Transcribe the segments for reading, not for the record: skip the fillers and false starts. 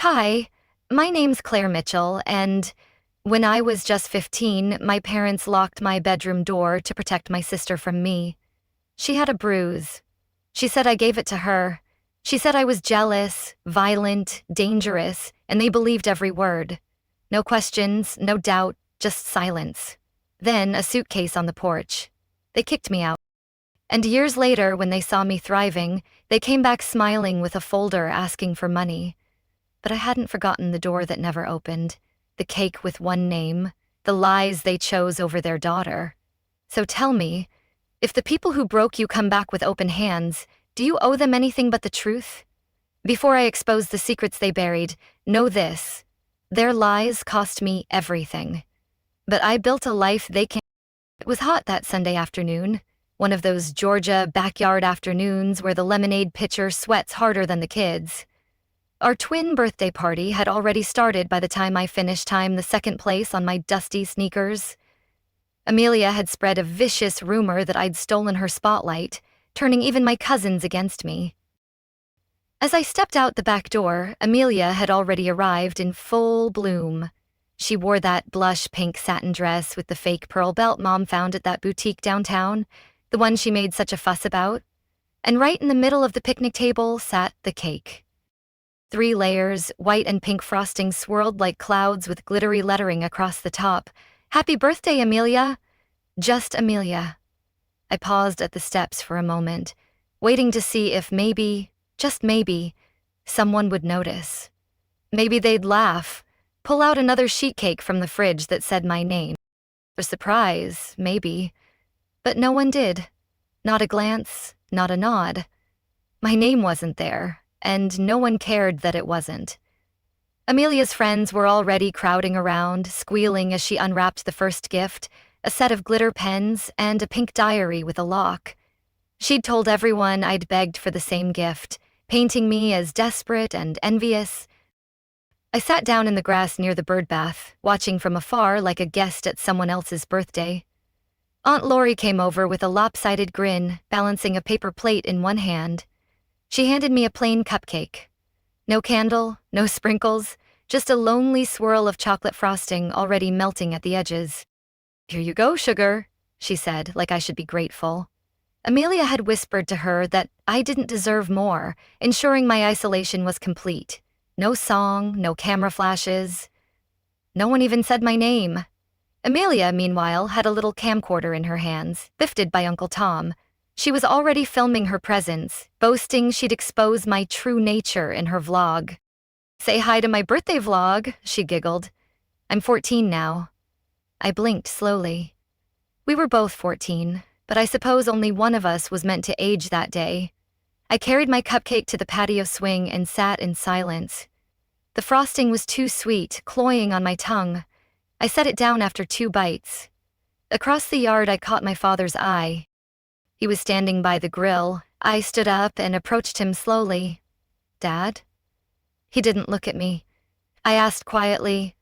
Hi, my name's Claire Mitchell, and when I was just 15, my parents locked my bedroom door to protect my sister from me. She had a bruise. She said I gave it to her. She said I was jealous, violent, dangerous, and they believed every word. No questions, no doubt, just silence. Then a suitcase on the porch. They kicked me out. And years later, when they saw me thriving, they came back smiling with a folder asking for money. But I hadn't forgotten the door that never opened, the cake with one name, the lies they chose over their daughter. So tell me, if the people who broke you come back with open hands, do you owe them anything but the truth? Before I expose the secrets they buried, know this: their lies cost me everything. But I built a life they can't. It was hot that Sunday afternoon, one of those Georgia backyard afternoons where the lemonade pitcher sweats harder than the kids. Our twin birthday party had already started by the time I finished the second place on my dusty sneakers. Amelia had spread a vicious rumor that I'd stolen her spotlight, turning even my cousins against me. As I stepped out the back door, Amelia had already arrived in full bloom. She wore that blush pink satin dress with the fake pearl belt Mom found at that boutique downtown, the one she made such a fuss about. And right in the middle of the picnic table sat the cake. 3 layers, white and pink frosting swirled like clouds with glittery lettering across the top. "Happy birthday, Amelia." Just Amelia. I paused at the steps for a moment, waiting to see if maybe, just maybe, someone would notice. Maybe they'd laugh, pull out another sheet cake from the fridge that said my name. A surprise, maybe. But no one did. Not a glance, not a nod. My name wasn't there, and no one cared that it wasn't. Amelia's friends were already crowding around, squealing as she unwrapped the first gift, a set of glitter pens and a pink diary with a lock. She'd told everyone I'd begged for the same gift, painting me as desperate and envious. I sat down in the grass near the birdbath, watching from afar like a guest at someone else's birthday. Aunt Lori came over with a lopsided grin, balancing a paper plate in one hand. She handed me a plain cupcake. No candle, no sprinkles, just a lonely swirl of chocolate frosting already melting at the edges. "Here you go, sugar," she said, like I should be grateful. Amelia had whispered to her that I didn't deserve more, ensuring my isolation was complete. No song, no camera flashes. No one even said my name. Amelia, meanwhile, had a little camcorder in her hands, gifted by Uncle Tom. She was already filming her presence, boasting she'd expose my true nature in her vlog. "Say hi to my birthday vlog," she giggled. "I'm 14 now." I blinked slowly. We were both 14, but I suppose only one of us was meant to age that day. I carried my cupcake to the patio swing and sat in silence. The frosting was too sweet, cloying on my tongue. I set it down after 2 bites. Across the yard, I caught my father's eye. He was standing by the grill. I stood up and approached him slowly. "Dad?" He didn't look at me. I asked quietly,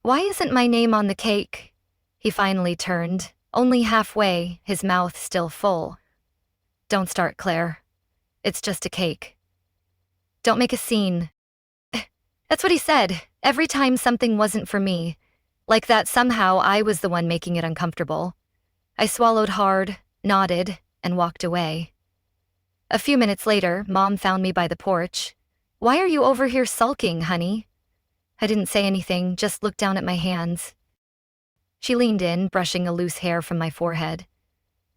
"Why isn't my name on the cake?" He finally turned, only halfway, his mouth still full. "Don't start, Claire. It's just a cake. Don't make a scene." That's what he said, every time something wasn't for me, like that somehow I was the one making it uncomfortable. I swallowed hard, nodded, and walked away. A few minutes later, Mom found me by the porch. "Why are you over here sulking, honey?" I didn't say anything, just looked down at my hands. She leaned in, brushing a loose hair from my forehead.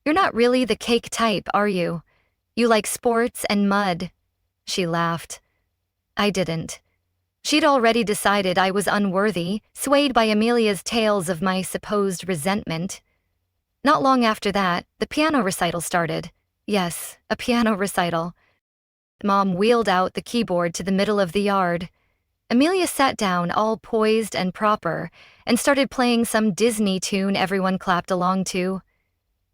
"You're not really the cake type, are you? You like sports and mud." She laughed. I didn't. She'd already decided I was unworthy, swayed by Amelia's tales of my supposed resentment. Not long after that, the piano recital started. Yes, a piano recital. Mom wheeled out the keyboard to the middle of the yard. Amelia sat down, all poised and proper, and started playing some Disney tune everyone clapped along to.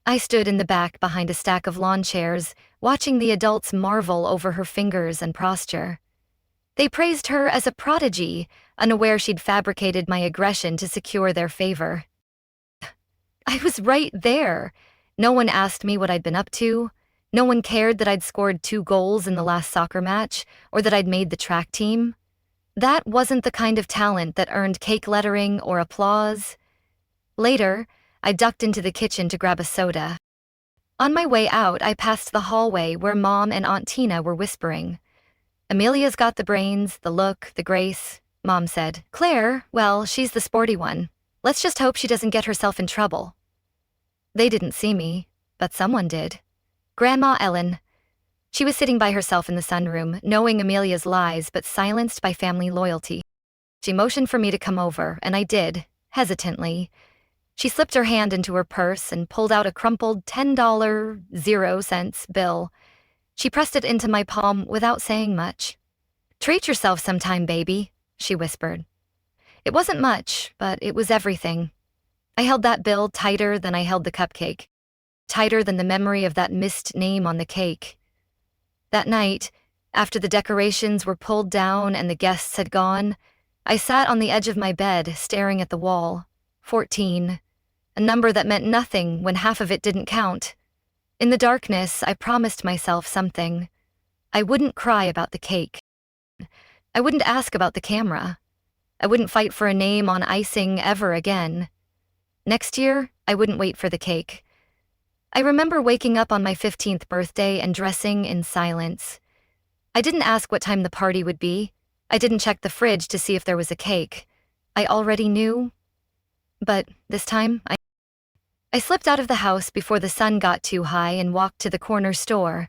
I stood in the back behind a stack of lawn chairs, watching the adults marvel over her fingers and posture. They praised her as a prodigy, unaware she'd fabricated my aggression to secure their favor. I was right there. No one asked me what I'd been up to. No one cared that I'd scored 2 goals in the last soccer match, or that I'd made the track team. That wasn't the kind of talent that earned cake lettering or applause. Later, I ducked into the kitchen to grab a soda. On my way out, I passed the hallway where Mom and Aunt Tina were whispering. "Amelia's got the brains, the look, the grace," Mom said. "Claire, well, she's the sporty one. Let's just hope she doesn't get herself in trouble." They didn't see me, but someone did. Grandma Ellen. She was sitting by herself in the sunroom, knowing Amelia's lies but silenced by family loyalty. She motioned for me to come over, and I did, hesitantly. She slipped her hand into her purse and pulled out a crumpled $10.00 bill. She pressed it into my palm without saying much. "Treat yourself sometime, baby," she whispered. It wasn't much, but it was everything. I held that bill tighter than I held the cupcake, tighter than the memory of that missed name on the cake. That night, after the decorations were pulled down and the guests had gone, I sat on the edge of my bed staring at the wall. 14. A number that meant nothing when half of it didn't count. In the darkness, I promised myself something. I wouldn't cry about the cake. I wouldn't ask about the camera. I wouldn't fight for a name on icing ever again. Next year, I wouldn't wait for the cake. I remember waking up on my 15th birthday and dressing in silence. I didn't ask what time the party would be. I didn't check the fridge to see if there was a cake. I already knew. But this time, I slipped out of the house before the sun got too high and walked to the corner store.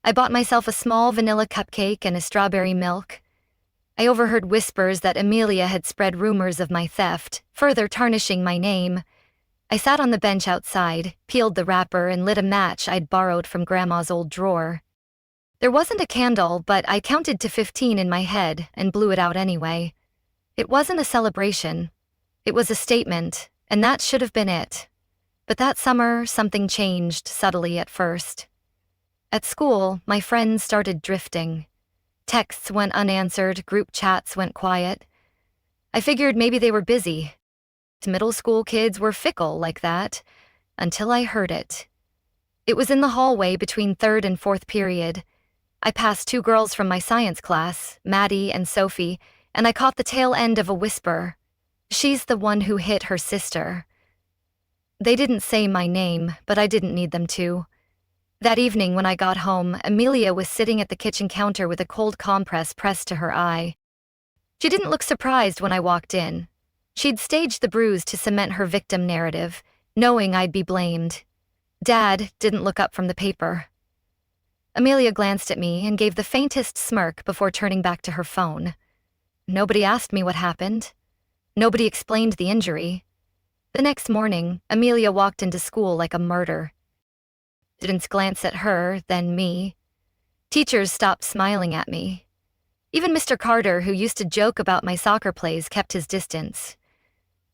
I bought myself a small vanilla cupcake and a strawberry milk. I overheard whispers that Amelia had spread rumors of my theft, further tarnishing my name. I sat on the bench outside, peeled the wrapper, and lit a match I'd borrowed from Grandma's old drawer. There wasn't a candle, but I counted to 15 in my head and blew it out anyway. It wasn't a celebration. It was a statement, and that should have been it. But that summer, something changed subtly at first. At school, my friends started drifting. Texts went unanswered, group chats went quiet. I figured maybe they were busy. Middle school kids were fickle like that, until I heard it. It was in the hallway between third and fourth period. I passed two girls from my science class, Maddie and Sophie, and I caught the tail end of a whisper. "She's the one who hit her sister." They didn't say my name, but I didn't need them to. That evening when I got home, Amelia was sitting at the kitchen counter with a cold compress pressed to her eye. She didn't look surprised when I walked in. She'd staged the bruise to cement her victim narrative, knowing I'd be blamed. Dad didn't look up from the paper. Amelia glanced at me and gave the faintest smirk before turning back to her phone. Nobody asked me what happened. Nobody explained the injury. The next morning, Amelia walked into school like a martyr. Students glanced at her, then me. Teachers stopped smiling at me. Even Mr. Carter, who used to joke about my soccer plays, kept his distance.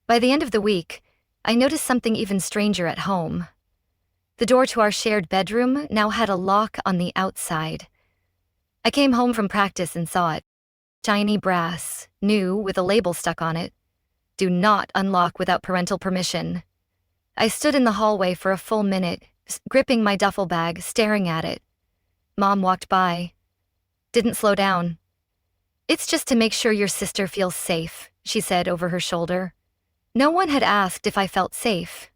By the end of the week, I noticed something even stranger at home. The door to our shared bedroom now had a lock on the outside. I came home from practice and saw it. Shiny brass, new, with a label stuck on it. "Do not unlock without parental permission." I stood in the hallway for a full minute, gripping my duffel bag, staring at it. Mom walked by. Didn't slow down. "It's just to make sure your sister feels safe," she said over her shoulder. No one had asked if I felt safe.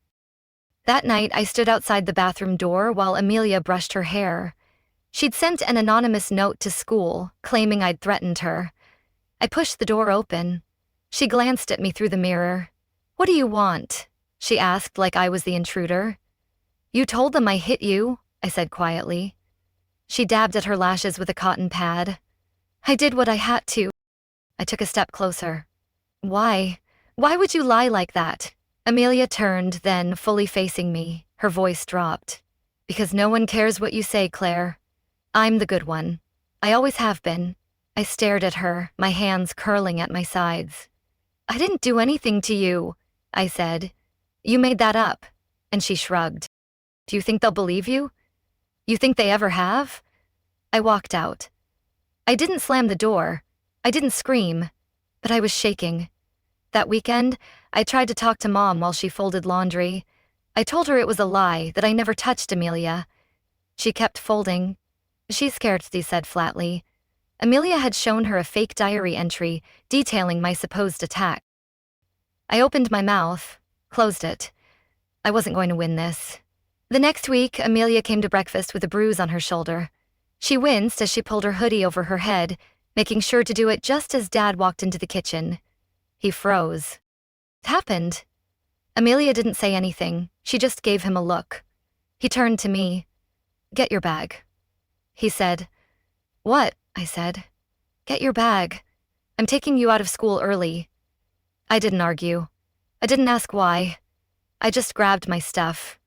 That night, I stood outside the bathroom door while Amelia brushed her hair. She'd sent an anonymous note to school, claiming I'd threatened her. I pushed the door open. She glanced at me through the mirror. "What do you want?" she asked like I was the intruder. "You told them I hit you," I said quietly. She dabbed at her lashes with a cotton pad. "I did what I had to." I took a step closer. "Why? Why would you lie like that?" Amelia turned, then, fully facing me, her voice dropped. "Because no one cares what you say, Claire. I'm the good one. I always have been." I stared at her, my hands curling at my sides. "I didn't do anything to you," I said. "You made that up." And she shrugged. "Do you think they'll believe you? You think they ever have?" I walked out. I didn't slam the door. I didn't scream. But I was shaking. That weekend, I tried to talk to Mom while she folded laundry. I told her it was a lie, that I never touched Amelia. She kept folding. "She's scared," she said flatly. Amelia had shown her a fake diary entry detailing my supposed attack. I opened my mouth, closed it. I wasn't going to win this. The next week, Amelia came to breakfast with a bruise on her shoulder. She winced as she pulled her hoodie over her head, making sure to do it just as Dad walked into the kitchen. He froze. What happened? Amelia didn't say anything. She just gave him a look. He turned to me. Get your bag. He said. What? I said. Get your bag. I'm taking you out of school early. I didn't argue. I didn't ask why. I just grabbed my stuff.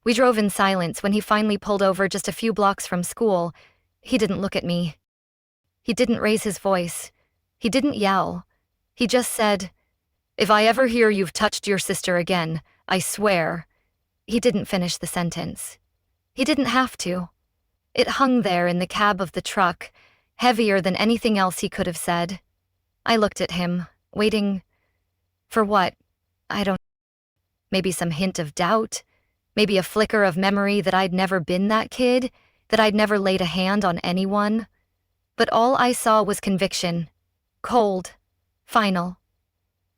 We drove in silence when he finally pulled over just a few blocks from school. He didn't look at me. He didn't raise his voice. He didn't yell. He just said, "If I ever hear you've touched your sister again, I swear." He didn't finish the sentence. He didn't have to. It hung there in the cab of the truck, heavier than anything else he could have said. I looked at him, waiting. For what? I don't. Maybe some hint of doubt? Maybe a flicker of memory that I'd never been that kid, that I'd never laid a hand on anyone. But all I saw was conviction. Cold. Final.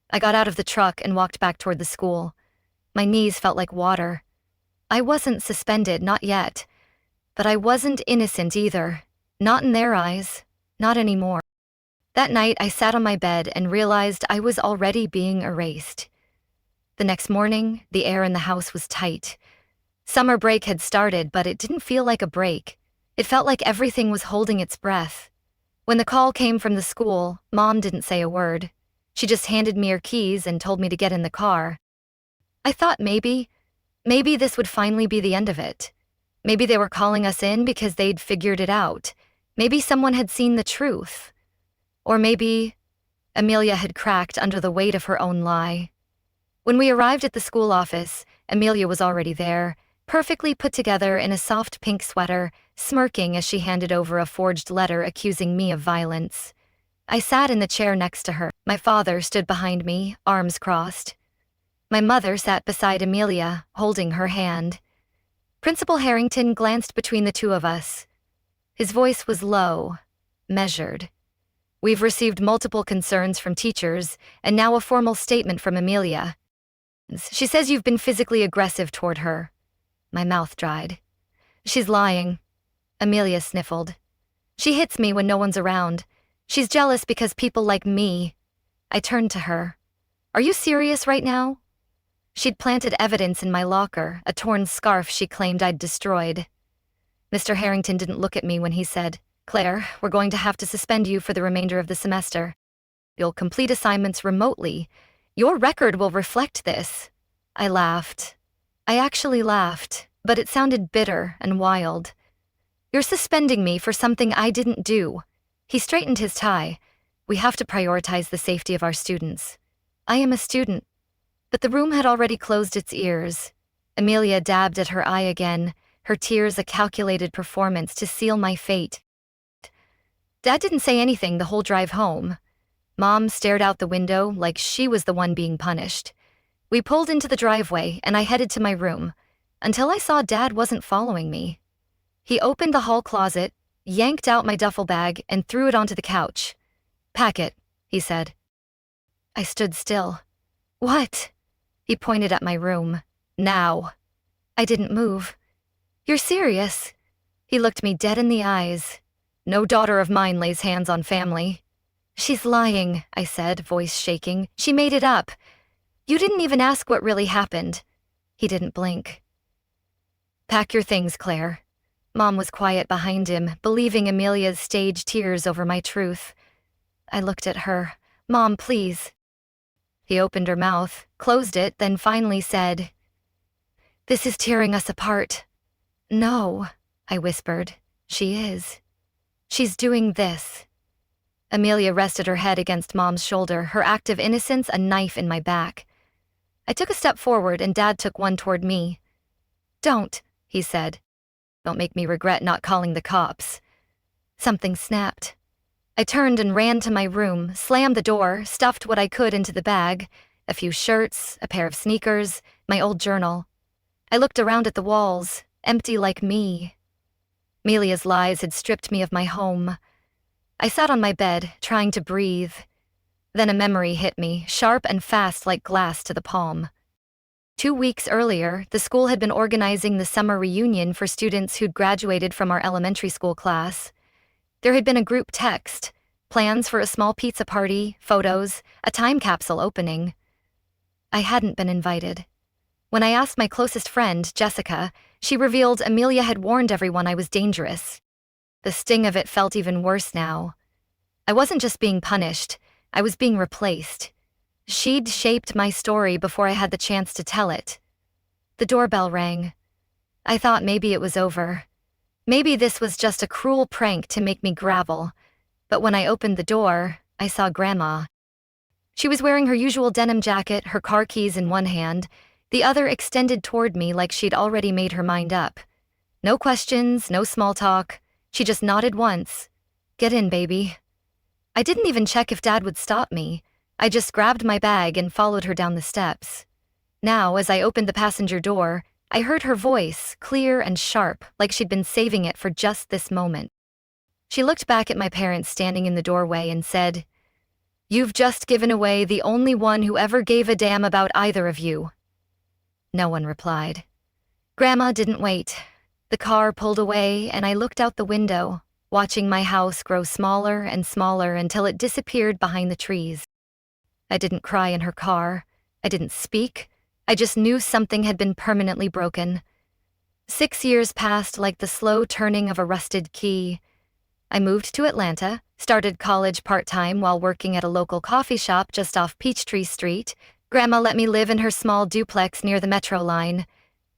I got out of the truck and walked back toward the school. My knees felt like water. I wasn't suspended, not yet. But I wasn't innocent either. Not in their eyes. Not anymore. That night, I sat on my bed and realized I was already being erased. The next morning, the air in the house was tight. Summer break had started, but it didn't feel like a break. It felt like everything was holding its breath. When the call came from the school, Mom didn't say a word. She just handed me her keys and told me to get in the car. I thought maybe this would finally be the end of it. Maybe they were calling us in because they'd figured it out. Maybe someone had seen the truth. Or maybe Amelia had cracked under the weight of her own lie. When we arrived at the school office, Amelia was already there, perfectly put together in a soft pink sweater, smirking as she handed over a forged letter accusing me of violence. I sat in the chair next to her. My father stood behind me, arms crossed. My mother sat beside Amelia, holding her hand. Principal Harrington glanced between the two of us. His voice was low, measured. We've received multiple concerns from teachers, and now a formal statement from Amelia. She says you've been physically aggressive toward her. My mouth dried. She's lying. Amelia sniffled. She hits me when no one's around. She's jealous because people like me. I turned to her. Are you serious right now? She'd planted evidence in my locker, a torn scarf she claimed I'd destroyed. Mr. Harrington didn't look at me when he said, Claire, we're going to have to suspend you for the remainder of the semester. You'll complete assignments remotely. Your record will reflect this. I laughed. I actually laughed, but it sounded bitter and wild. You're suspending me for something I didn't do. He straightened his tie. We have to prioritize the safety of our students. I am a student. But the room had already closed its ears. Amelia dabbed at her eye again, her tears a calculated performance to seal my fate. Dad didn't say anything the whole drive home. Mom stared out the window like she was the one being punished. We pulled into the driveway and I headed to my room, until I saw Dad wasn't following me. He opened the hall closet, yanked out my duffel bag, and threw it onto the couch. Pack it, he said. I stood still. What? He pointed at my room. Now. I didn't move. You're serious? He looked me dead in the eyes. No daughter of mine lays hands on family. She's lying, I said, voice shaking. She made it up. You didn't even ask what really happened. He didn't blink. Pack your things, Claire. Mom was quiet behind him, believing Amelia's stage tears over my truth. I looked at her. Mom, please. He opened her mouth, closed it, then finally said, This is tearing us apart. No, I whispered. She is. She's doing this. Amelia rested her head against Mom's shoulder, her act of innocence a knife in my back. I took a step forward and Dad took one toward me. Don't, he said. Don't make me regret not calling the cops. Something snapped. I turned and ran to my room, slammed the door, stuffed what I could into the bag, a few shirts, a pair of sneakers, my old journal. I looked around at the walls, empty like me. Amelia's lies had stripped me of my home. I sat on my bed, trying to breathe. Then a memory hit me, sharp and fast like glass to the palm. 2 weeks earlier, the school had been organizing the summer reunion for students who'd graduated from our elementary school class. There had been a group text, plans for a small pizza party, photos, a time capsule opening. I hadn't been invited. When I asked my closest friend, Jessica, she revealed Amelia had warned everyone I was dangerous. The sting of it felt even worse now. I wasn't just being punished, I was being replaced. She'd shaped my story before I had the chance to tell it. The doorbell rang. I thought maybe it was over. Maybe this was just a cruel prank to make me gravel. But when I opened the door, I saw Grandma. She was wearing her usual denim jacket, her car keys in one hand, the other extended toward me like she'd already made her mind up. No questions, no small talk. She just nodded once. "Get in, baby." I didn't even check if Dad would stop me. I just grabbed my bag and followed her down the steps. Now, as I opened the passenger door, I heard her voice, clear and sharp, like she'd been saving it for just this moment. She looked back at my parents standing in the doorway and said, "You've just given away the only one who ever gave a damn about either of you." No one replied. Grandma didn't wait. The car pulled away and I looked out the window, watching my house grow smaller and smaller until it disappeared behind the trees. I didn't cry in her car. I didn't speak. I just knew something had been permanently broken. 6 years passed like the slow turning of a rusted key. I moved to Atlanta, started college part-time while working at a local coffee shop just off Peachtree Street. Grandma let me live in her small duplex near the metro line.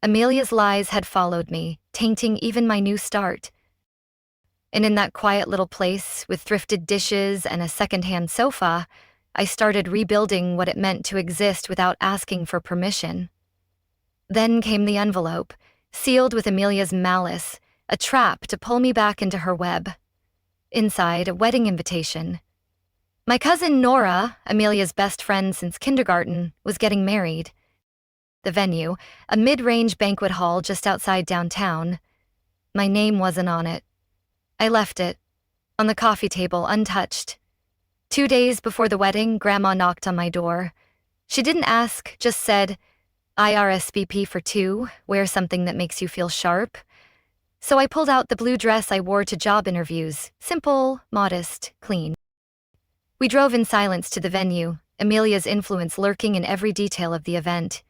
Amelia's lies had followed me, tainting even my new start. And in that quiet little place, with thrifted dishes and a second-hand sofa, I started rebuilding what it meant to exist without asking for permission. Then came the envelope, sealed with Amelia's malice, a trap to pull me back into her web. Inside, a wedding invitation. My cousin Nora, Amelia's best friend since kindergarten, was getting married. The venue, a mid-range banquet hall just outside downtown. My name wasn't on it. I left it, on the coffee table, untouched. 2 days before the wedding, Grandma knocked on my door. She didn't ask, just said, "IRSVP for 2, wear something that makes you feel sharp." So I pulled out the blue dress I wore to job interviews, simple, modest, clean. We drove in silence to the venue, Amelia's influence lurking in every detail of the event.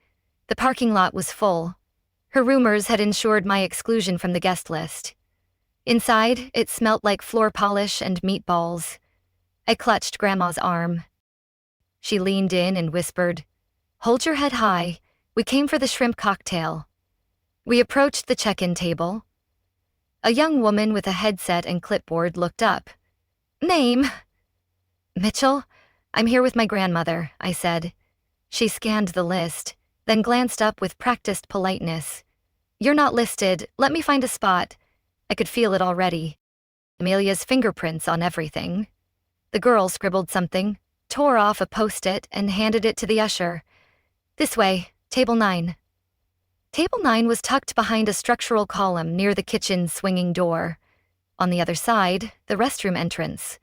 The parking lot was full. Her rumors had ensured my exclusion from the guest list. Inside, it smelt like floor polish and meatballs. I clutched Grandma's arm. She leaned in and whispered, "Hold your head high. We came for the shrimp cocktail." We approached the check-in table. A young woman with a headset and clipboard looked up. "Name?" "Mitchell. I'm here with my grandmother," I said. She scanned the list, then glanced up with practiced politeness. "You're not listed. Let me find a spot." I could feel it already. Amelia's fingerprints on everything. The girl scribbled something, tore off a post-it, and handed it to the usher. "This way, table 9. Table 9 was tucked behind a structural column near the kitchen's swinging door. On the other side, the restroom entrance.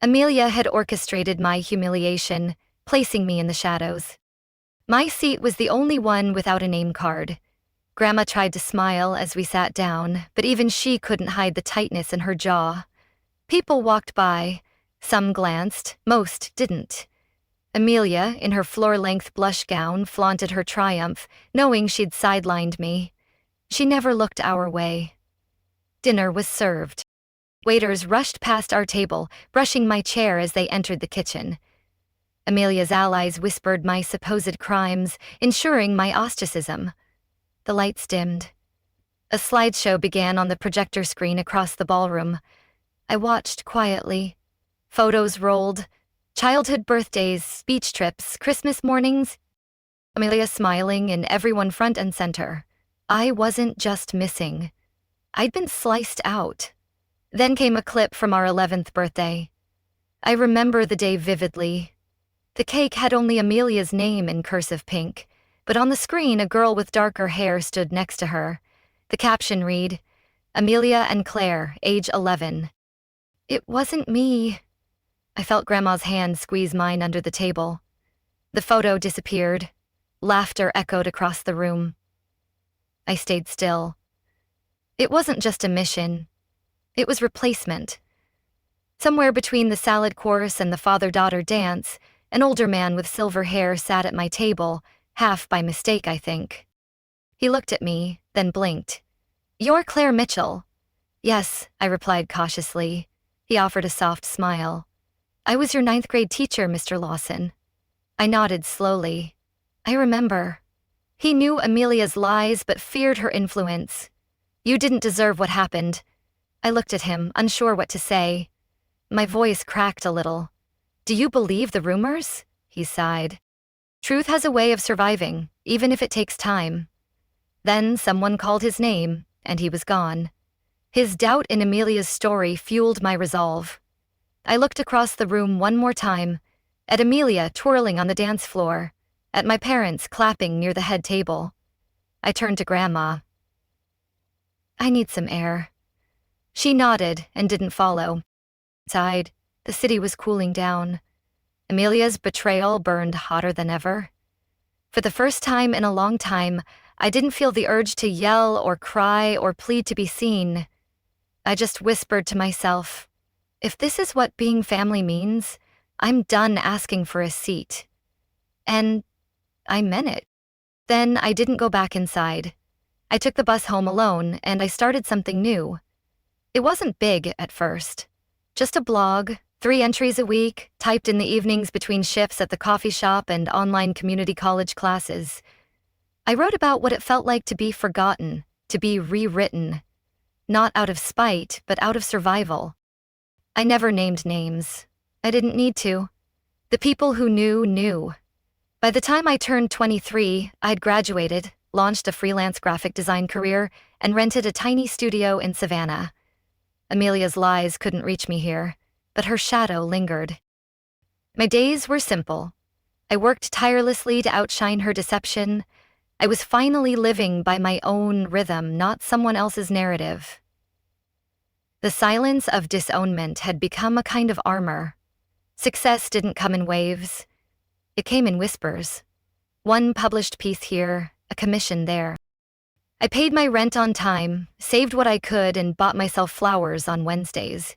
Amelia had orchestrated my humiliation, placing me in the shadows. My seat was the only one without a name card. Grandma tried to smile as we sat down, but even she couldn't hide the tightness in her jaw. People walked by. Some glanced, most didn't. Amelia, in her floor-length blush gown, flaunted her triumph, knowing she'd sidelined me. She never looked our way. Dinner was served. Waiters rushed past our table, brushing my chair as they entered the kitchen. Amelia's allies whispered my supposed crimes, ensuring my ostracism. The lights dimmed. A slideshow began on the projector screen across the ballroom. I watched quietly. Photos rolled. Childhood birthdays, beach trips, Christmas mornings. Amelia smiling and everyone front and center. I wasn't just missing. I'd been sliced out. Then came a clip from our 11th birthday. I remember the day vividly. The cake had only Amelia's name in cursive pink, but on the screen a girl with darker hair stood next to her. The caption read, "Amelia and Claire, age 11. It wasn't me. I felt Grandma's hand squeeze mine under the table. The photo disappeared. Laughter echoed across the room. I stayed still. It wasn't just a mission. It was replacement. Somewhere between the salad course and the father-daughter dance, an older man with silver hair sat at my table, half by mistake, I think. He looked at me, then blinked. "You're Claire Mitchell." "Yes," I replied cautiously. He offered a soft smile. "I was your ninth-grade teacher, Mr. Lawson." I nodded slowly. I remember. He knew Amelia's lies but feared her influence. "You didn't deserve what happened." I looked at him, unsure what to say. My voice cracked a little. "Do you believe the rumors?" He sighed. "Truth has a way of surviving, even if it takes time." Then someone called his name, and he was gone. His doubt in Amelia's story fueled my resolve. I looked across the room one more time, at Amelia twirling on the dance floor, at my parents clapping near the head table. I turned to Grandma. "I need some air." She nodded and didn't follow. Outside, the city was cooling down. Amelia's betrayal burned hotter than ever. For the first time in a long time, I didn't feel the urge to yell or cry or plead to be seen. I just whispered to myself, if this is what being family means, I'm done asking for a seat. And I meant it. Then I didn't go back inside. I took the bus home alone, and I started something new. It wasn't big at first. Just a blog, 3 entries a week, typed in the evenings between shifts at the coffee shop and online community college classes. I wrote about what it felt like to be forgotten, to be rewritten. Not out of spite, but out of survival. I never named names. I didn't need to. The people who knew, knew. By the time I turned 23, I'd graduated, launched a freelance graphic design career, and rented a tiny studio in Savannah. Amelia's lies couldn't reach me here, but her shadow lingered. My days were simple. I worked tirelessly to outshine her deception. I was finally living by my own rhythm, not someone else's narrative. The silence of disownment had become a kind of armor. Success didn't come in waves. It came in whispers. One published piece here, a commission there. I paid my rent on time, saved what I could, and bought myself flowers on Wednesdays.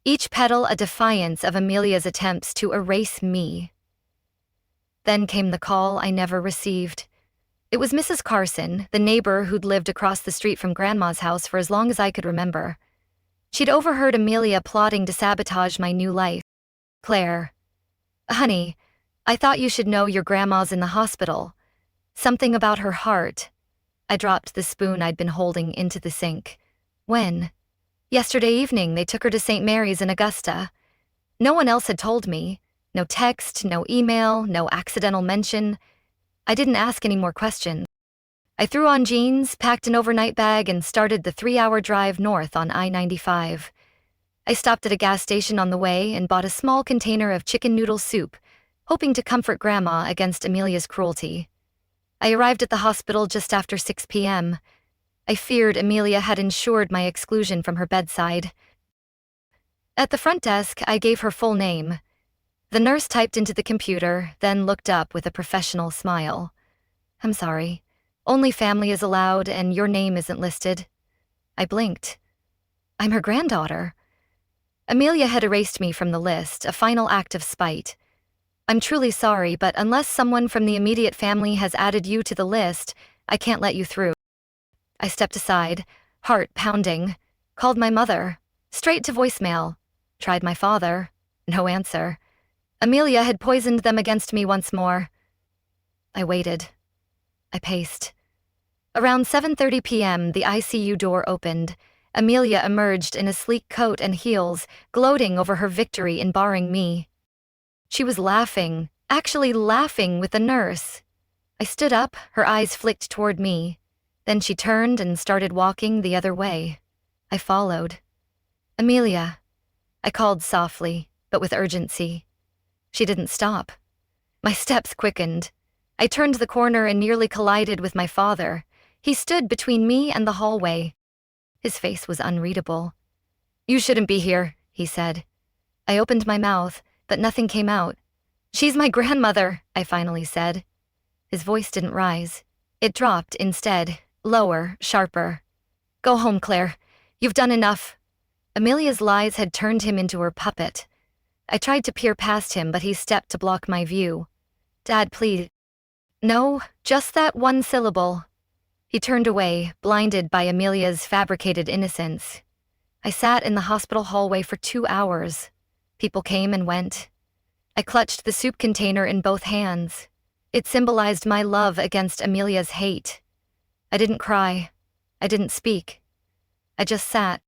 Each petal a defiance of Amelia's attempts to erase me. Then came the call I never received. It was Mrs. Carson, the neighbor who'd lived across the street from Grandma's house for as long as I could remember. She'd overheard Amelia plotting to sabotage my new life. "Claire. Honey, I thought you should know your grandma's in the hospital. Something about her heart." I dropped the spoon I'd been holding into the sink. "When?" "Yesterday evening they took her to St. Mary's in Augusta. No one else had told me. No text, no email, no accidental mention. I didn't ask any more questions. I threw on jeans, packed an overnight bag, and started the 3-hour drive north on I-95. I stopped at a gas station on the way and bought a small container of chicken noodle soup, hoping to comfort Grandma against Amelia's cruelty. I arrived at the hospital just after 6 p.m. I feared Amelia had ensured my exclusion from her bedside. At the front desk, I gave her full name. The nurse typed into the computer, then looked up with a professional smile. "I'm sorry. Only family is allowed, and your name isn't listed." I blinked. I'm her granddaughter. Amelia had erased me from the list, a final act of spite. "I'm truly sorry, but unless someone from the immediate family has added you to the list, I can't let you through." I stepped aside, heart pounding. Called my mother. Straight to voicemail. Tried my father. No answer. Amelia had poisoned them against me once more. I waited. I paced. Around 7:30 p.m., the ICU door opened. Amelia emerged in a sleek coat and heels, gloating over her victory in barring me. She was laughing, actually laughing with the nurse. I stood up, her eyes flicked toward me. Then she turned and started walking the other way. I followed. "Amelia," I called softly, but with urgency. She didn't stop. My steps quickened. I turned the corner and nearly collided with my father. He stood between me and the hallway. His face was unreadable. "You shouldn't be here," he said. I opened my mouth, but nothing came out. She's my grandmother, I finally said. His voice didn't rise. It dropped instead, lower, sharper. Go home, Claire. You've done enough. Amelia's lies had turned him into her puppet. I tried to peer past him, but he stepped to block my view. Dad, please. No, just that one syllable. He turned away, blinded by Amelia's fabricated innocence. I sat in the hospital hallway for 2 hours. People came and went. I clutched the soup container in both hands. It symbolized my love against Amelia's hate. I didn't cry. I didn't speak. I just sat.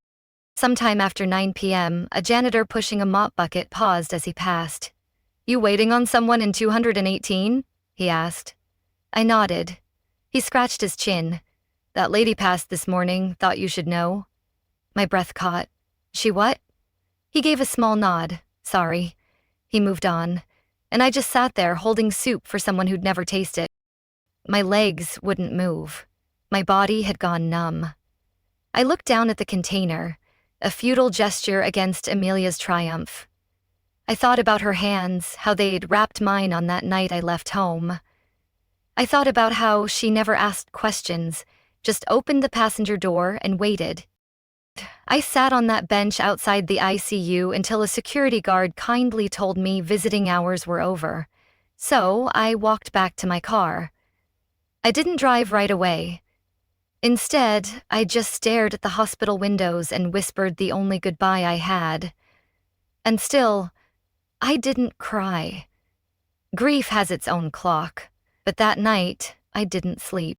Sometime after 9 p.m., a janitor pushing a mop bucket paused as he passed. You waiting on someone in 218? He asked. I nodded. He scratched his chin. That lady passed this morning, thought you should know. My breath caught. She what? He gave a small nod. Sorry. He moved on, and I just sat there holding soup for someone who'd never tasted. My legs wouldn't move. My body had gone numb. I looked down at the container, a futile gesture against Amelia's triumph. I thought about her hands, how they'd wrapped mine on that night I left home. I thought about how she never asked questions, just opened the passenger door and waited. I sat on that bench outside the ICU until a security guard kindly told me visiting hours were over. So I walked back to my car. I didn't drive right away. Instead, I just stared at the hospital windows and whispered the only goodbye I had. And still, I didn't cry. Grief has its own clock, but that night, I didn't sleep.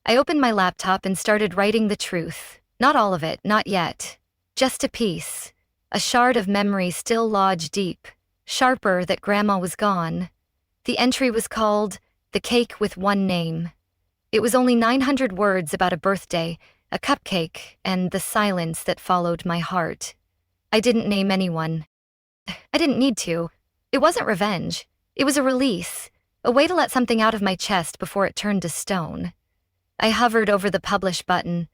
I opened my laptop and started writing the truth. Not all of it, not yet. Just a piece. A shard of memory still lodged deep, sharper that Grandma was gone. The entry was called The Cake with One Name. It was only 900 words about a birthday, a cupcake, and the silence that followed my heart. I didn't name anyone. I didn't need to. It wasn't revenge. It was a release, a way to let something out of my chest before it turned to stone. I hovered over the publish button,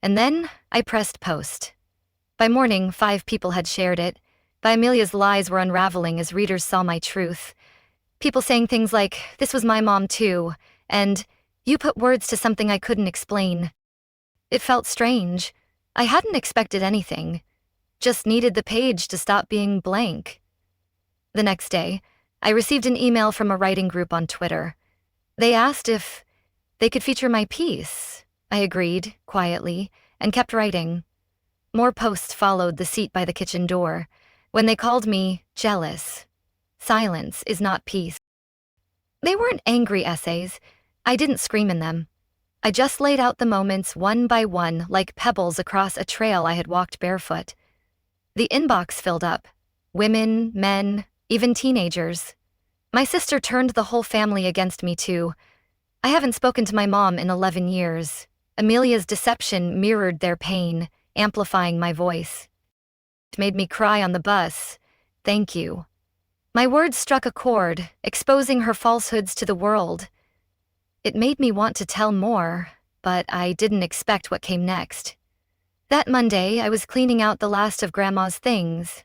and then I pressed post. By morning, 5 people had shared it. By Amelia's lies were unraveling as readers saw my truth. People saying things like, "This was my mom too," and "You put words to something I couldn't explain." It felt strange. I hadn't expected anything. Just needed the page to stop being blank. The next day, I received an email from a writing group on Twitter. They asked if they could feature my piece. I agreed, quietly, and kept writing. More posts followed the seat by the kitchen door, when they called me jealous. Silence is not peace. They weren't angry essays. I didn't scream in them. I just laid out the moments one by one like pebbles across a trail I had walked barefoot. The inbox filled up. Women, men, even teenagers. My sister turned the whole family against me too. I haven't spoken to my mom in 11 years. Amelia's deception mirrored their pain, amplifying my voice. It made me cry on the bus. Thank you. My words struck a chord, exposing her falsehoods to the world. It made me want to tell more, but I didn't expect what came next. That Monday, I was cleaning out the last of Grandma's things.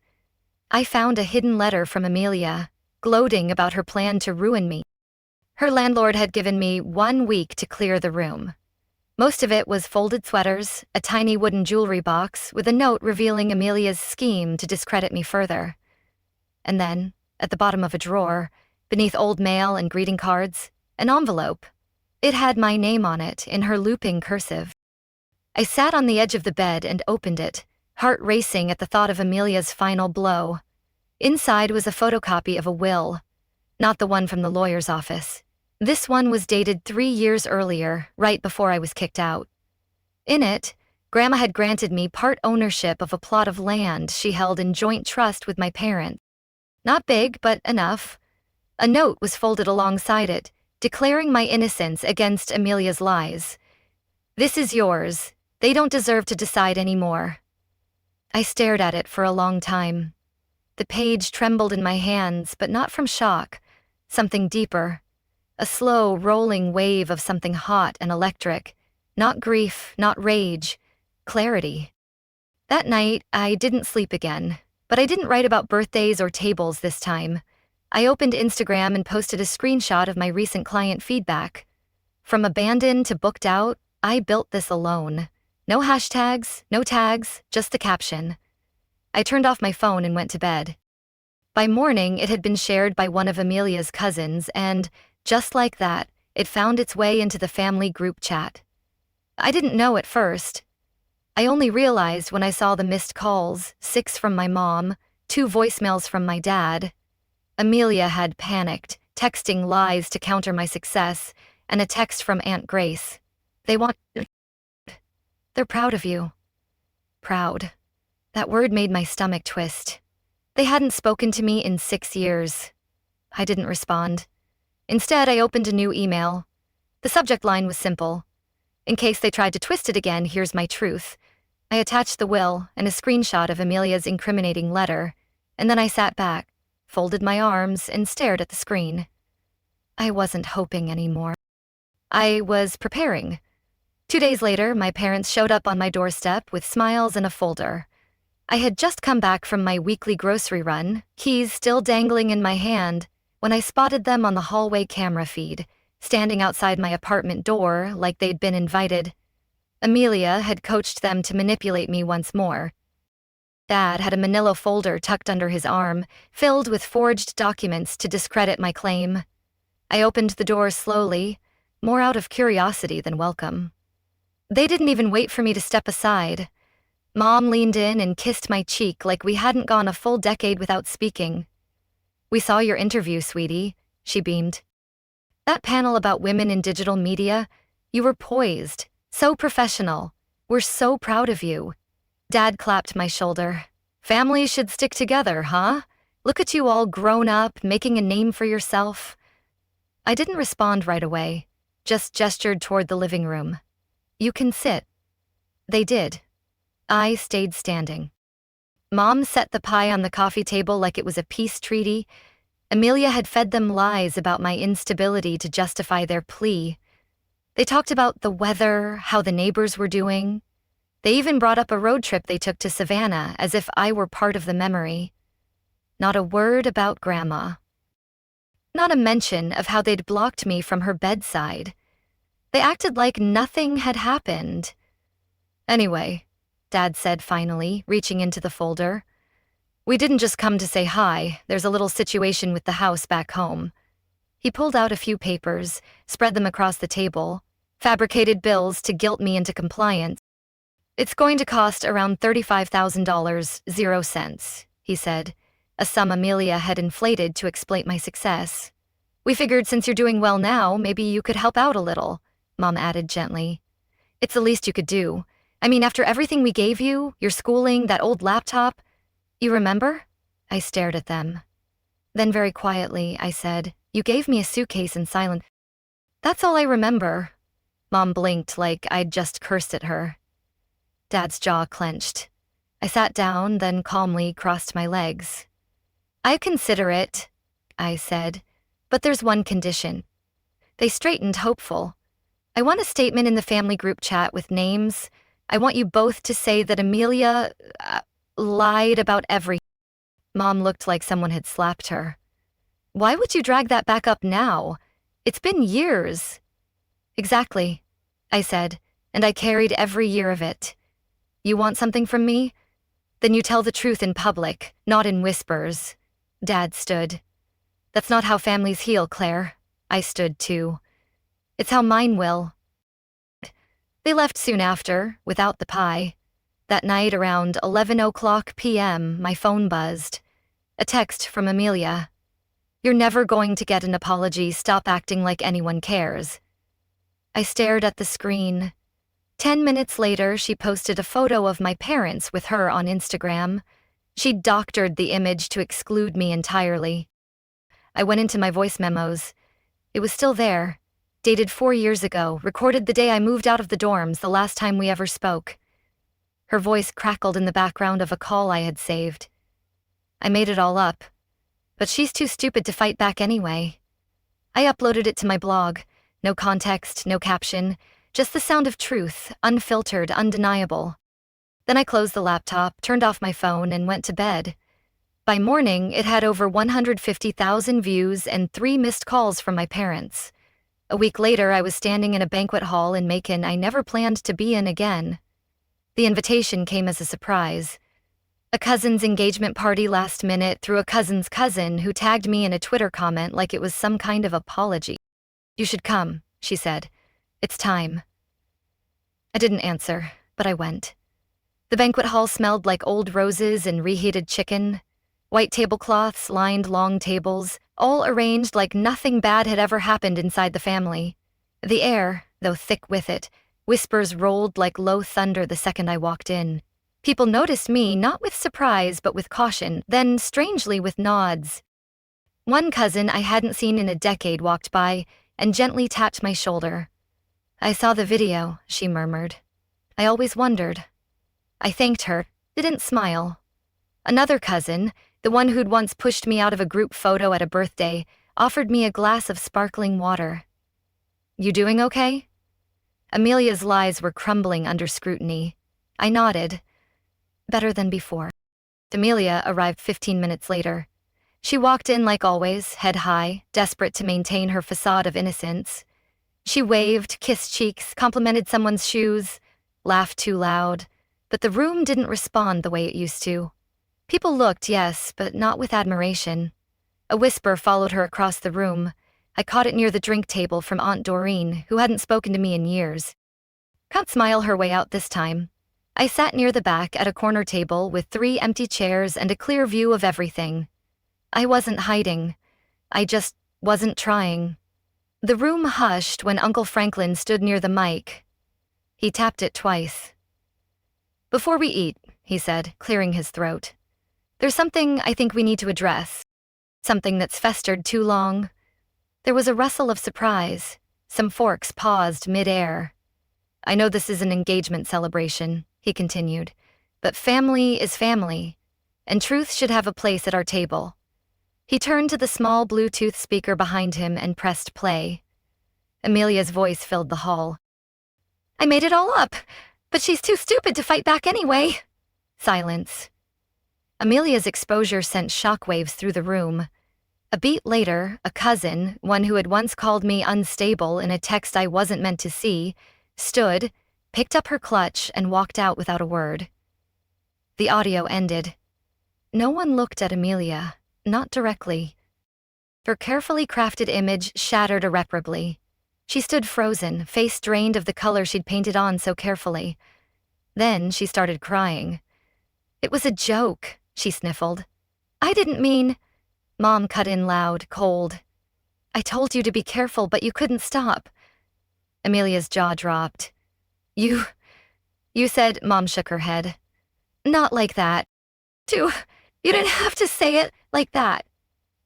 I found a hidden letter from Amelia, gloating about her plan to ruin me. Her landlord had given me 1 week to clear the room. Most of it was folded sweaters, a tiny wooden jewelry box with a note revealing Amelia's scheme to discredit me further. And then, at the bottom of a drawer, beneath old mail and greeting cards, an envelope. It had my name on it in her looping cursive. I sat on the edge of the bed and opened it, heart racing at the thought of Amelia's final blow. Inside was a photocopy of a will, not the one from the lawyer's office. This one was dated 3 years earlier, right before I was kicked out. In it, Grandma had granted me part ownership of a plot of land she held in joint trust with my parents. Not big, but enough. A note was folded alongside it, declaring my innocence against Amelia's lies. This is yours. They don't deserve to decide anymore. I stared at it for a long time. The page trembled in my hands, but not from shock. Something deeper. A slow, rolling wave of something hot and electric. Not grief, not rage. Clarity. That night, I didn't sleep again, but But I didn't write about birthdays or tables this time. I opened Instagram and posted a screenshot of my recent client feedback. From abandoned to booked out, I built this alone. No hashtags, no tags, just the caption. I turned off my phone and went to bed. By morning, it had been shared by one of Amelia's cousins, and, just like that, it found its way into the family group chat. I didn't know at first. I only realized when I saw the missed calls, 6 from my mom, 2 voicemails from my dad. Amelia had panicked, texting lies to counter my success, and a text from Aunt Grace. They're proud of you. Proud. That word made my stomach twist. They hadn't spoken to me in 6 years. I didn't respond. Instead, I opened a new email. The subject line was simple. In case they tried to twist it again, here's my truth. I attached the will and a screenshot of Amelia's incriminating letter, and then I sat back, folded my arms, and stared at the screen. I wasn't hoping anymore. I was preparing. 2 days later, my parents showed up on my doorstep with smiles and a folder. I had just come back from my weekly grocery run, keys still dangling in my hand, when I spotted them on the hallway camera feed, standing outside my apartment door like they'd been invited. Amelia had coached them to manipulate me once more. Dad had a manila folder tucked under his arm, filled with forged documents to discredit my claim. I opened the door slowly, more out of curiosity than welcome. They didn't even wait for me to step aside. Mom leaned in and kissed my cheek like we hadn't gone a full decade without speaking. "We saw your interview, sweetie," she beamed. "That panel about women in digital media, you were poised, so professional. We're so proud of you." Dad clapped my shoulder. "Families should stick together, huh? Look at you all grown up, making a name for yourself." I didn't respond right away, just gestured toward the living room. "You can sit." They did. I stayed standing. Mom set the pie on the coffee table like it was a peace treaty. Amelia had fed them lies about my instability to justify their plea. They talked about the weather, how the neighbors were doing. They even brought up a road trip they took to Savannah as if I were part of the memory. Not a word about Grandma. Not a mention of how they'd blocked me from her bedside. They acted like nothing had happened. "Anyway," Dad said finally, reaching into the folder, "we didn't just come to say hi. There's a little situation with the house back home." He pulled out a few papers, spread them across the table, fabricated bills to guilt me into compliance. "It's going to cost around $35,000, 0 cents, he said, a sum Amelia had inflated to exploit my success. "We figured since you're doing well now, maybe you could help out a little," Mom added gently. "It's the least you could do. I mean, after everything we gave you, your schooling, that old laptop. You remember?" I stared at them. Then very quietly, I said, "You gave me a suitcase in silence." "That's all I remember." Mom blinked like I'd just cursed at her. Dad's jaw clenched. I sat down, then calmly crossed my legs. "I consider it," I said, "but there's one condition." They straightened, hopeful. "I want a statement in the family group chat with names. I want you both to say that Amelia lied about everything." Mom looked like someone had slapped her. "Why would you drag that back up now? It's been years." "Exactly," I said, "and I carried every year of it. You want something from me? Then you tell the truth in public, not in whispers." Dad stood. "That's not how families heal, Claire." I stood too. "It's how mine will." They left soon after, without the pie. That night around 11:00 p.m., my phone buzzed. A text from Amelia. "You're never going to get an apology. Stop acting like anyone cares." I stared at the screen. 10 minutes later, she posted a photo of my parents with her on Instagram. She'd doctored the image to exclude me entirely. I went into my voice memos. It was still there, dated 4 years ago, recorded the day I moved out of the dorms, the last time we ever spoke. Her voice crackled in the background of a call I had saved. I made it all up, but she's too stupid to fight back anyway. I uploaded it to my blog. No context, no caption, just the sound of truth, unfiltered, undeniable. Then I closed the laptop, turned off my phone, and went to bed. By morning, it had over 150,000 views and 3 missed calls from my parents. A week later, I was standing in a banquet hall in Macon I never planned to be in again. The invitation came as a surprise. A cousin's engagement party last minute through a cousin's cousin who tagged me in a Twitter comment like it was some kind of apology. "You should come," she said. "It's time." I didn't answer, but I went. The banquet hall smelled like old roses and reheated chicken. White tablecloths lined long tables, all arranged like nothing bad had ever happened inside the family. The air, though thick with it, whispers rolled like low thunder the second I walked in. People noticed me, not with surprise, but with caution, then strangely with nods. One cousin I hadn't seen in a decade walked by and gently tapped my shoulder. "I saw the video," she murmured. "I always wondered." I thanked her, didn't smile. Another cousin, the one who'd once pushed me out of a group photo at a birthday, offered me a glass of sparkling water. "You doing okay?" Amelia's lies were crumbling under scrutiny. I nodded. Better than before. Amelia arrived 15 minutes later. She walked in like always, head high, desperate to maintain her facade of innocence. She waved, kissed cheeks, complimented someone's shoes, laughed too loud, but the room didn't respond the way it used to. People looked, yes, but not with admiration. A whisper followed her across the room. I caught it near the drink table from Aunt Doreen, who hadn't spoken to me in years. Can't smile her way out this time. I sat near the back at a corner table with 3 empty chairs and a clear view of everything. I wasn't hiding. I just wasn't trying. The room hushed when Uncle Franklin stood near the mic. He tapped it twice. "Before we eat," he said, clearing his throat, "there's something I think we need to address. Something that's festered too long." There was a rustle of surprise. Some forks paused mid-air. "I know this is an engagement celebration," he continued, "but family is family, and truth should have a place at our table." He turned to the small Bluetooth speaker behind him and pressed play. Amelia's voice filled the hall. "I made it all up, but she's too stupid to fight back anyway." Silence. Amelia's exposure sent shockwaves through the room. A beat later, a cousin, one who had once called me unstable in a text I wasn't meant to see, stood, picked up her clutch, and walked out without a word. The audio ended. No one looked at Amelia, not directly. Her carefully crafted image shattered irreparably. She stood frozen, face drained of the color she'd painted on so carefully. Then she started crying. "It was a joke," she sniffled. "I didn't mean—" Mom cut in loud, cold. "I told you to be careful, but you couldn't stop." Amelia's jaw dropped. You said," Mom shook her head. "Not like that. You didn't have to say it like that."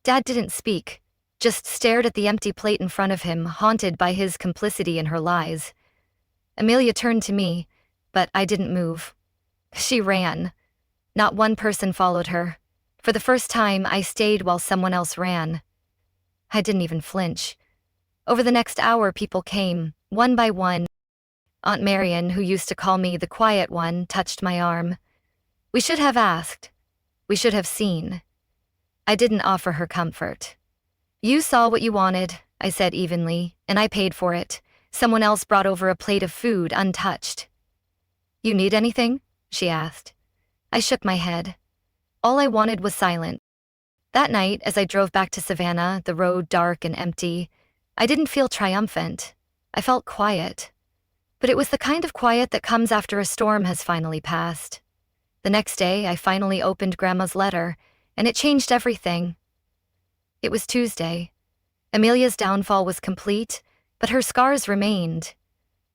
Dad didn't speak, just stared at the empty plate in front of him, haunted by his complicity in her lies. Amelia turned to me, but I didn't move. She ran. Not one person followed her. For the first time, I stayed while someone else ran. I didn't even flinch. Over the next hour, people came, one by one. Aunt Marian, who used to call me the quiet one, touched my arm. "We should have asked. We should have seen." I didn't offer her comfort. "You saw what you wanted," I said evenly, "and I paid for it. Someone else brought over a plate of food untouched." "You need anything?" she asked. I shook my head. All I wanted was silence. That night, as I drove back to Savannah, the road dark and empty, I didn't feel triumphant. I felt quiet. But it was the kind of quiet that comes after a storm has finally passed. The next day, I finally opened Grandma's letter, and it changed everything. It was Tuesday. Amelia's downfall was complete, but her scars remained.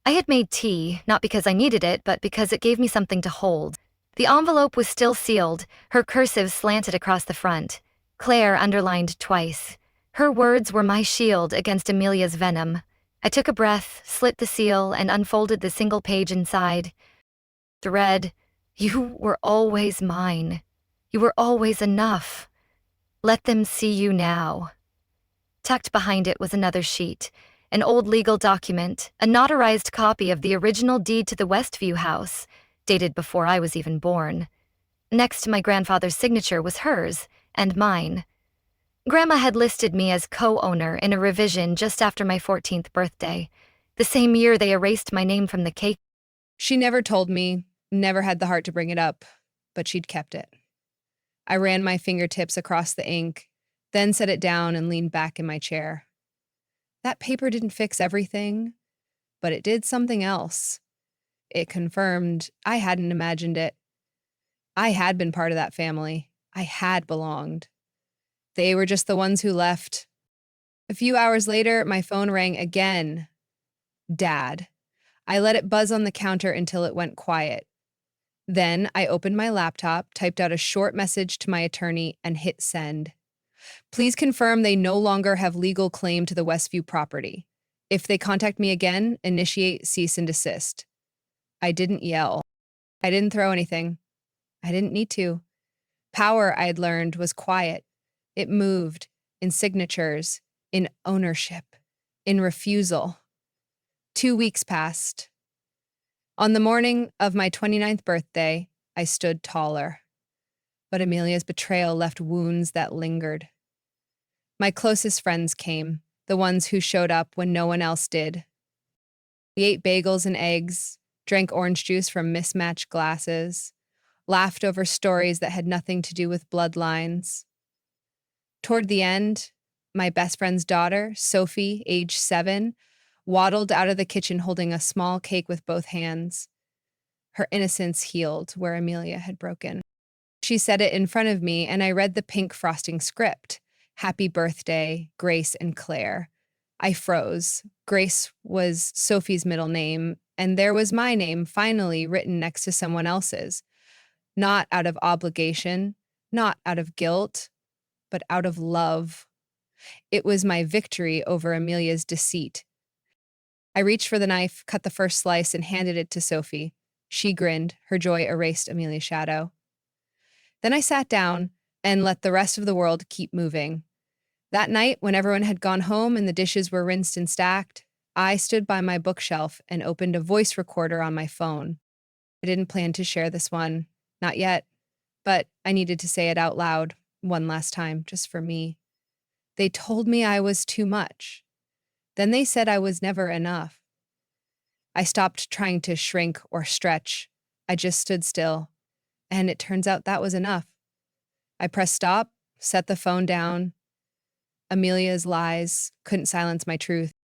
I had made tea, not because I needed it, but because it gave me something to hold. The envelope was still sealed, her cursive slanted across the front. Claire underlined twice. Her words were my shield against Amelia's venom. I took a breath, slit the seal, and unfolded the single page inside. The read, "You were always mine. You were always enough. Let them see you now." Tucked behind it was another sheet, an old legal document, a notarized copy of the original deed to the Westview house, dated before I was even born. Next to my grandfather's signature was hers, and mine. Grandma had listed me as co-owner in a revision just after my 14th birthday, the same year they erased my name from the cake. She never told me, never had the heart to bring it up, but she'd kept it. I ran my fingertips across the ink, then set it down and leaned back in my chair. That paper didn't fix everything, but it did something else. It confirmed I hadn't imagined it. I had been part of that family. I had belonged. They were just the ones who left. A few hours later, my phone rang again. Dad. I let it buzz on the counter until it went quiet. Then I opened my laptop, typed out a short message to my attorney, and hit send. Please confirm they no longer have legal claim to the Westview property. If they contact me again, initiate cease and desist. I didn't yell. I didn't throw anything. I didn't need to. Power, I had learned, was quiet. It moved in signatures, in ownership, in refusal. 2 weeks passed. On the morning of my 29th birthday, I stood taller. But Amelia's betrayal left wounds that lingered. My closest friends came, the ones who showed up when no one else did. We ate bagels and eggs, drank orange juice from mismatched glasses, laughed over stories that had nothing to do with bloodlines. Toward the end, my best friend's daughter, Sophie, age 7, waddled out of the kitchen holding a small cake with both hands. Her innocence healed where Amelia had broken. She said it in front of me, and I read the pink frosting script. Happy birthday, Grace and Claire. I froze. Grace was Sophie's middle name, and there was my name finally written next to someone else's. Not out of obligation, not out of guilt, but out of love. It was my victory over Amelia's deceit. I reached for the knife, cut the first slice, and handed it to Sophie. She grinned. Her joy erased Amelia's shadow. Then I sat down and let the rest of the world keep moving. That night, when everyone had gone home and the dishes were rinsed and stacked, I stood by my bookshelf and opened a voice recorder on my phone. I didn't plan to share this one, not yet, but I needed to say it out loud one last time, just for me. They told me I was too much. Then they said I was never enough. I stopped trying to shrink or stretch. I just stood still, and it turns out that was enough. I pressed stop, set the phone down. Amelia's lies couldn't silence my truth.